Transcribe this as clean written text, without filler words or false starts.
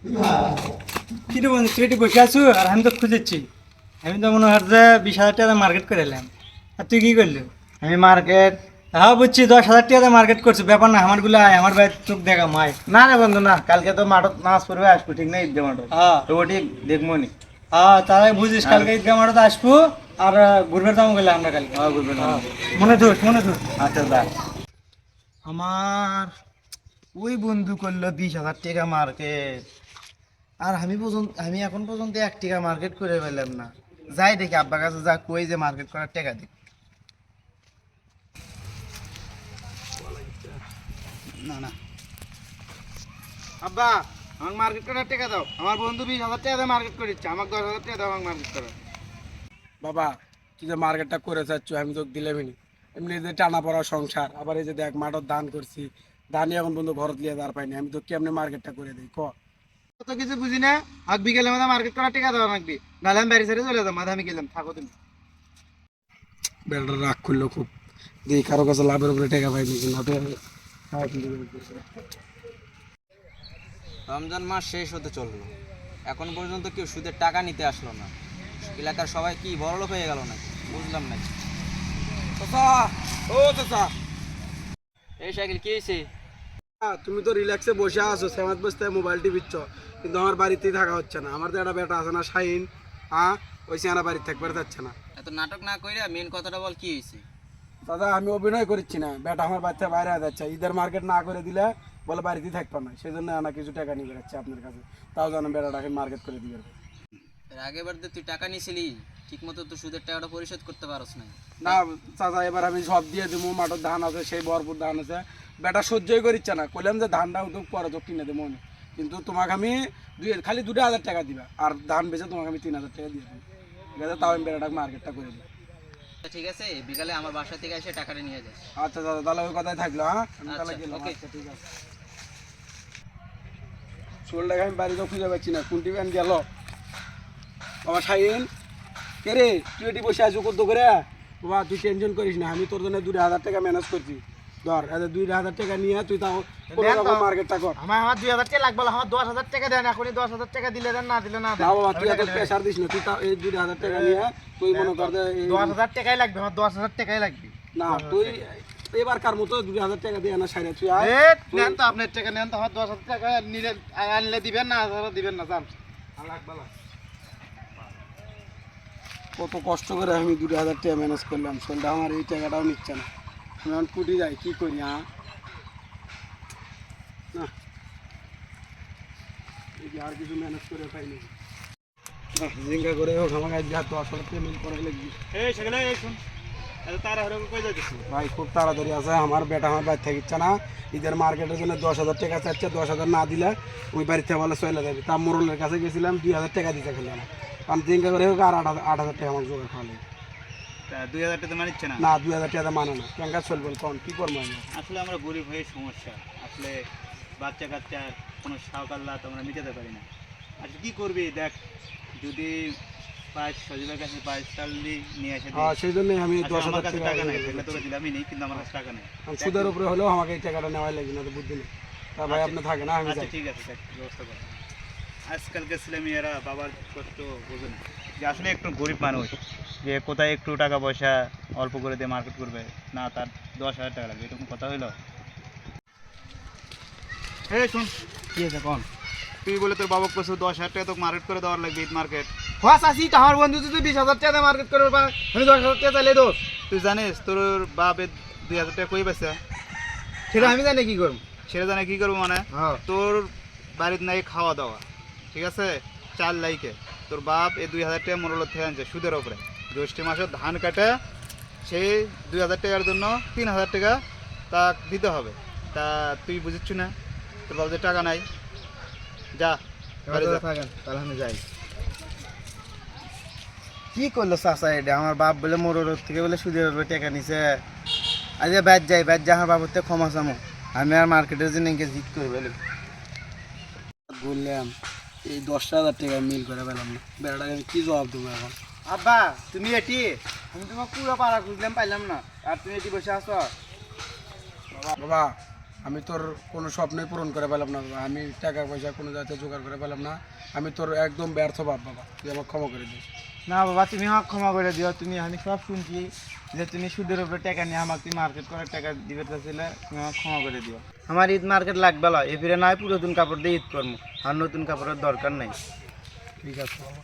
কি রে বন্ধু, তুই এটি বসে আছো আর আমি তো খুঁজেছি। আমি তো মনে হয় যে 20,000 টাকা মার্কেট করে এলাম, আর তুই কি করলি? আমি মার্কেট হ্যাঁ বুঝছি, 10,000 টাকা মার্কেট করছো, ব্যাপার না। আমার গুলো আয়, আমার ভাই চোখ দেখা মায়। না রে বন্ধু না, কালকে তো মাঠত নাচ পড়বে আসবো, ঠিক নেই? ঈদে মাঠত হ্যাঁ তো ওটি দেখবো নি। হ্যাঁ, তাহলে বুঝিস আর- কালকে ঈদগাহ মাঠে আসবো। আর ঘুরবে যাবো গেলে আমরা কালকে। হ্যাঁ বুঝবে না। মনে ধর, মনে ধর। আচ্ছা যা। আমার ওই বন্ধু করলো 20,000 টাকা মার্কেট, আর আমি এখন পর্যন্ত 1 টাকা মার্কেট করে পেলাম না। যাই দেখি আব্বা কাছে, যা কই যে মার্কেট করার টাকা দিই। না না আব্বা, আমাকে মার্কেট করার টাকা দাও। আমার বন্ধু 20,000 টাকা দিয়ে মার্কেট করে দিচ্ছে, আমাকে 10,000 টাকা দাও আমাকে মার্কেট করার। বাবা, তুই যে মার্কেটটা করে চাচ্ছ আমি তোকে দিলেমই নি। এমনি যে টানা পড়া সংসার, আবার এই যে দেখ মাঠত ধান করছি, ধানই এখন বন্ধু ঘরত লিয়ে দাঁড় পাইনি। আমি তোকে কেমনি মার্কেটটা করে দিই ক? কত কিছু বুঝি না। আগ বিকেলে মধ্যে মার্কেট করার টাকা দেওয়া লাগবে, নাহলে আমি বাড়ি ছেড়ে চলে যাবো। মাথা আমি গেলাম, থাকো তুমি। বেলটা রাগ করলো খুব, দিয়ে কারো কাছে লাভের উপরে টাকা পাইনি না তো। রমজান মাস শেষ হতে চললো, এখন পর্যন্ত কেউ সুদের টাকা নিতে আসলো না। এলাকার সবাই কি বড়লোক হয়ে গেল নাকি? বুঝলাম না। চাচা, ও চাচা, এই সাইকেল কি হয়েছে? তুমি তো রিল্যাক্সে বসে আছো, সেমাত বসতে মোবাইল টিপিচ্ছ, কিন্তু আমার বাড়িতেই থাকা হচ্ছে না। আমার তো একটা বেটা আছে না, শাহিন, হ্যাঁ, ওই সিয়ানা বাড়িতে থাকবার যাচ্ছে না। এত নাটক না কইরা মেন কথাটা বল, কি হয়েছে? দাদা, আমি অভিনয় করছি না, বেটা আমার বাচ্চা বাইরে যাচ্ছে। ঈদের মার্কেট না করে দিলে বলে বাড়িতেই থাকতো না, সেই জন্য আনা কিছু টাকা নিয়ে বেড়াচ্ছে আপনার কাছে। তাও জানো বেটাটাকে মার্কেট করে দিবে। এর আগের বার তুই টাকা নিয়েছিলি, ঠিক মতো তো সুদের টাকাটা পরিশোধ করতে পারছ না। না চাচা, এবার আমি সব দিয়ে দেবো। মাঠের ধান আছে, সেই ভরপুর ধান আছে, বেটা সহ্যই করিচ্ছে না। কইলাম যে ধানটা তো পরে তো কিনে দেবো আমি, কিন্তু তোমাকে আমি খালি 2,000 টাকা দিবা, আর ধান বেচে তোমাকে আমি 3,000 টাকা দিয়ে দেবো, ঠিক আছে? তাও আমি বেটাটাকে মার্কেটটা করে দিই। ঠিক আছে, বিকালে আমার বাসা থেকে এসে টাকাটা নিয়ে যাস। আচ্ছা দাদা, তাহলে ওই কথাই থাকলো। হ্যাঁ, আমি তাহলে আচ্ছা, গেলাম। ওকে। আচ্ছা ঠিক আছে। শোলটাকে আমি বাড়িতেও খুঁজে পাচ্ছি না, কোনটি ব্যান গেল। বাবা শাহিন, কে রে, তুই এটি বসে আছো কত করে? বাবা তুই টেনশন করিস না, আমি তোর জন্য 2,000 টাকা ম্যানেজ করছি। ধর, 2,000 টাকা নিয়ে তুই তাও মার্কেটটা কর। আমার 2,000 টাকা লাগবে, আমার 10,000 টাকা দেন। এখনই 10,000 টাকা দিলে দেন, না দিলে না দেন। না বাবা, তুই এত প্রেশার দিস না, তুই তাও এই 2,000 টাকা নিয়ে তুই মনে কর যে 10,000 টাকাই লাগবে, আমার 10,000 টাকাই লাগবে। না তুই এবার কার মতো 2,000 টাকা দিয়ে না সাইরা তুই আয়। নেন তো, আপনার টাকা নেন তো। আমার 10,000 টাকা নিলে আনলে দিবেন না, দিবেন না, যান। কত কষ্ট করে আমি 2,000 টাকা ম্যানেজ করলাম, শোনটা আমার এই টাকাটাও নিচ্ছে না। আমি এখন কুটি যাই, কি করি? হ্যাঁ না, এই যে আর কিছু ম্যানেজ করে পাইনি। জিঙ্গা করে হোক আমাকে আজ 10,000 পেমেন্ট করা লাগবে। এই সেখানে এই শুন, এত তাড়াহুড়ো কই যাচ্ছিস? ভাই খুব তাড়াতাড়ি আছে, আমার বেটা আমার বাড়ি থাকিচ্ছে না। ঈদের মার্কেটের জন্য 10,000 টাকা চাচ্ছে, 10,000 না দিলে ওই বাড়ি থেকে বলে চলে যাবে। তা মোরলের কাছে গেছিলাম, 2,000 টাকা দিতে খেলে না। কারণ জিঙ্গা করে হোক আর 8,000 টাকা আমার জোগাড় খাওয়ালে। 2,000 টাকা মানিচ্ছে না। না 2,000 টাকা মানে না, কেঙ্কা চলবে কোন, কি করবো আমি? আসলে আমরা গরিব হয়ে সমস্যা, আসলে বাচ্চা কাচ্চার কোনো শখ আহ্লাদ আমরা মিটাতে পারি না। আচ্ছা কি করবি দেখ, যদি পাঁচ সজীবের কাছে 5 সালি নিয়ে এসে দিই। সেই জন্যই আমি আচ্ছা, আমার 10,000 কাছে টাকা টাকা নেই, তাহলে তোকে দিলামই নেই, কিন্তু আমার কাছে টাকা নেই। সুদের উপরে হলেও আমাকে এই টাকাটা নেওয়াই লাগবে না, তো বুদ্ধি নেই। তা ভাই আপনি থাকে না, আমি আচ্ছা যাই। ঠিক আছে, দেখ ব্যবস্থা কর। আজকালকার ছেলেমেয়েরা বাবার কষ্ট বোঝে না, যে আসলে একটু গরিব মানুষ, যে কোথায় একটু টাকা পয়সা অল্প করে দিয়ে মার্কেট করবে না, তার 10,000 টাকা লাগবে, এরকম কথা হইলো? এই শোন, কি আছে কোন? তুই বলে তোর বাবা কইছো 10,000 টাকা তোকে মার্কেট করে দেওয়ার লাগবে, ঈদ মার্কেট। ফাস আসি তো আমার বন্ধু যদি 20,000 টাকা দিয়ে মার্কেট করবে, আমি 10,000 টাকা চাইলে দোষ। তুই জানিস তোর বাপে 2,000 টাকা কই পাইছে? সেটা আমি জানি কি করব। সেটা জানে কি করবো মানে? হ্যাঁ, তোর বাড়ির নাই খাওয়া দাওয়া, ঠিক আছে, চাল লাইকে তোর বাপ এই 2,000 টাকা মোরলের থেকে আনছে সুদের ওপরে। জ্যৈষ্ঠ মাসে ধান কাটে, সেই 2,000 টাকার জন্য 3,000 টাকা তা দিতে হবে। তা তুই বুঝিচ্ছ না, তোর বাপ যে টাকা নাই, যা বাড়ি যা। থাকেন তাহলে আমি যাই। কি করলো চাচা এটা? আমার বাপ বলে মোড়ের থেকে বলে সুদের উপরে টাকা নিছে। আজ ব্যাট যাই, ব্যাট যা, আমার বাবুর থেকে ক্ষমা চামো। আমি আর মার্কেটের জন্য ইনকে জিত করে পেলাম। বললাম এই 10,000 টাকা মিল করে পেলাম না, বেটাটাকে আমি কি জবাব দেবো এখন? আব্বা তুমি এটি, আমি তোমার পুরো পাড়া খুঁজলাম পাইলাম না, আর তুমি এটি বসে আছো। বাবা আমি তোর কোনো স্বপ্নই পূরণ করে পেলাম না বাবা, আমি টাকা পয়সা কোনো জায়গাতে জোগাড় করে পেলাম না, আমি তোর একদম ব্যর্থ বাপ বাবা, তুই আমাকে ক্ষমা করে দিস। না বাবা, তুমি আমাকে ক্ষমা করে দিও। তুমি আমি সব শুনছি যে তুমি সুদের উপরে টাকা নিয়ে আমাকে তুমি মার্কেট করার টাকা দিবে চাইছিলে, তুমি আমাকে ক্ষমা করে দিও। আমার ঈদ মার্কেট লাগবে না, এ ফিরে নয় পুরাতন কাপড় দিয়ে ঈদ করবো, আর নতুন কাপড়ের দরকার নাই। ঠিক আছে বাবা।